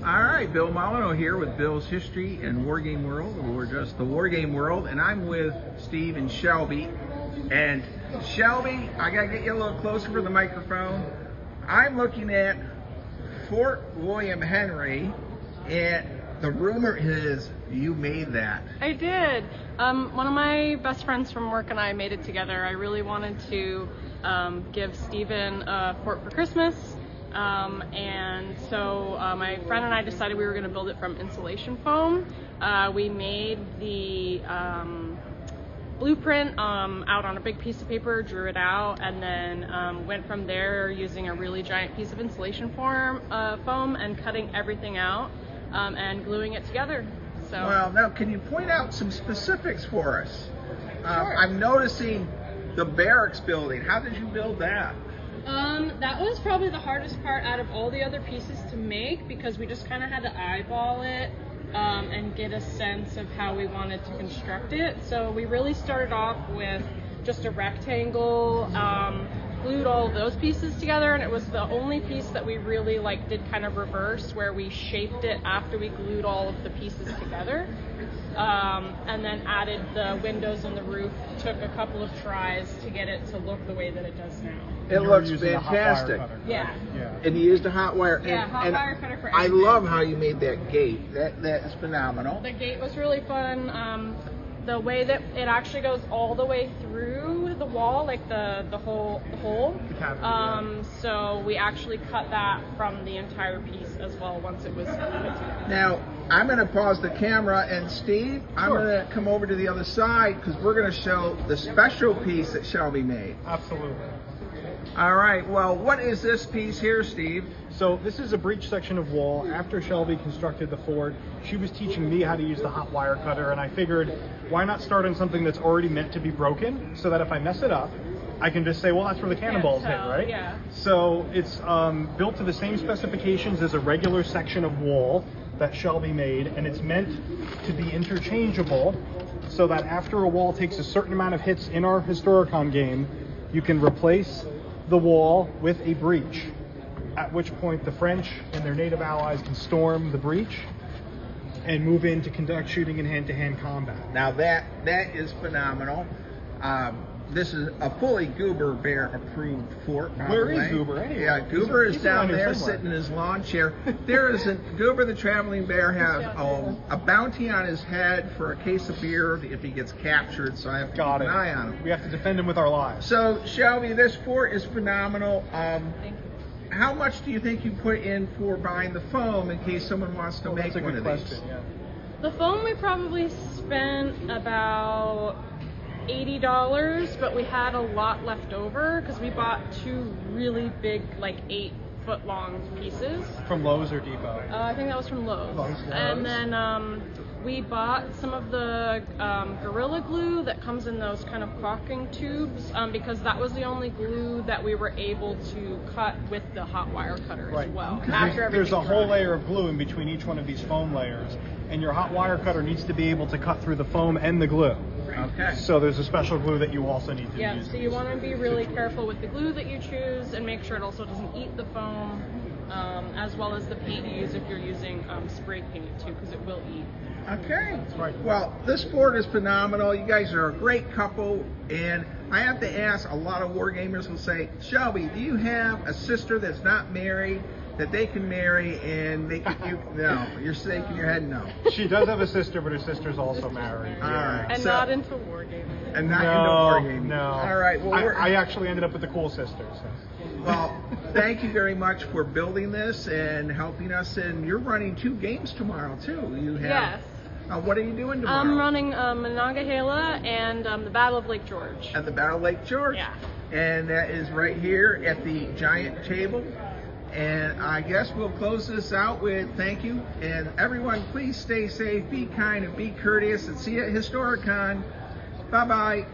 All right, Bill Molyneux here with Bill's History and Wargame World, or just the Wargame World, and I'm with Steve and Shelby. And Shelby, I gotta get you a little closer for the microphone. I'm looking at Fort William Henry, and the rumor is you made that. I did. One of my best friends from work and I made it together. I really wanted to give Steven a fort for Christmas. And so my friend and I decided we were going to build it from insulation foam. We made the blueprint out on a big piece of paper, drew it out, and then went from there using a really giant piece of insulation foam and cutting everything out and gluing it together. So. Well, now can you point out some specifics for us? Sure. I'm noticing the Barracks building. How did you build that? That was probably the hardest part out of all the other pieces to make, because we just kind of had to eyeball it and get a sense of how we wanted to construct it. So we really started off with just a rectangle, glued all of those pieces together, and it was the only piece that we really did kind of reverse, where we shaped it after we glued all of the pieces together. And then added the windows and the roof. Took a couple of tries to get it to look the way that it does now. It looks fantastic. Yeah. And you used a hot wire. Yeah, hot wire cutter for I everything. love how you made that gate. That is phenomenal. The gate was really fun. The way that it actually goes all the way through the wall, like the hole. The cavity, So we actually cut that from the entire piece as well once it was put together. Now, I'm going to pause the camera, and Steve, I'm Sure. going to come over to the other side because we're going to show the special piece that Shelby made. Absolutely. All right, well, what is this piece here, Steve? So this is a breech section of wall. After Shelby constructed the fort, she was teaching me how to use the hot wire cutter, and I figured, why not start on something that's already meant to be broken, so that if I mess it up, I can just say, well, that's where the cannonballs hit, right? Yeah. So it's built to the same specifications as a regular section of wall that Shelby made, and it's meant to be interchangeable, so that after a wall takes a certain amount of hits in our Historicon game, you can replace the wall with a breach, at which point the French and their native allies can storm the breach and move in to conduct shooting and hand-to-hand combat. Now, that is phenomenal. This is a fully Goober Bear approved fort. Where is Goober anyway? Yeah, Goober is He's down around here there somewhere. sitting in his lawn chair. There isn't. Goober the traveling bear has a bounty on his head for a case of beer if he gets captured, so I have to keep an eye on him. We have to defend him with our lives. So, Shelby, this fort is phenomenal. Thank you. How much do you think you put in for buying the foam in case someone wants to make That's a one good of question. these? Yeah. The foam we probably spent about $80, but we had a lot left over because we bought two really big, 8-foot long pieces. From Lowe's or Depot? I think that was from Lowe's. Lowe's. And then we bought some of the Gorilla Glue that comes in those kind of caulking tubes because that was the only glue that we were able to cut with the hot wire cutter as well. Okay. After There's a everything whole dried. layer of glue in between each one of these foam layers, and your hot wire cutter needs to be able to cut through the foam and the glue. Okay. So there's a special glue that you also need to Yeah, use. so you want to be really careful with the glue that you choose and make sure it also doesn't eat the foam, as well as the paint you use if you're using spray paint too, because it will eat. Okay. That's right. Well, this fort is phenomenal. You guys are a great couple, and I have to ask, a lot of wargamers will say, Shelby, do you have a sister that's not married that they can marry and they can, no, you're shaking your head no. She does have a sister, but her sister's also married. All right. And So- not into wargaming. And not No, into wargaming. no. All right. Well, I actually ended up with the cool sister. So. well, thank you very much for building this and helping us. And you're running 2 games tomorrow too. You have. Yes. What are you doing tomorrow? I'm running Monongahela and the Battle of Lake George. At the Battle of Lake George. Yeah. And that is right here at the giant table. And I guess we'll close this out with thank you. And everyone, please stay safe, be kind, and be courteous. And see you at Historicon. Bye-bye.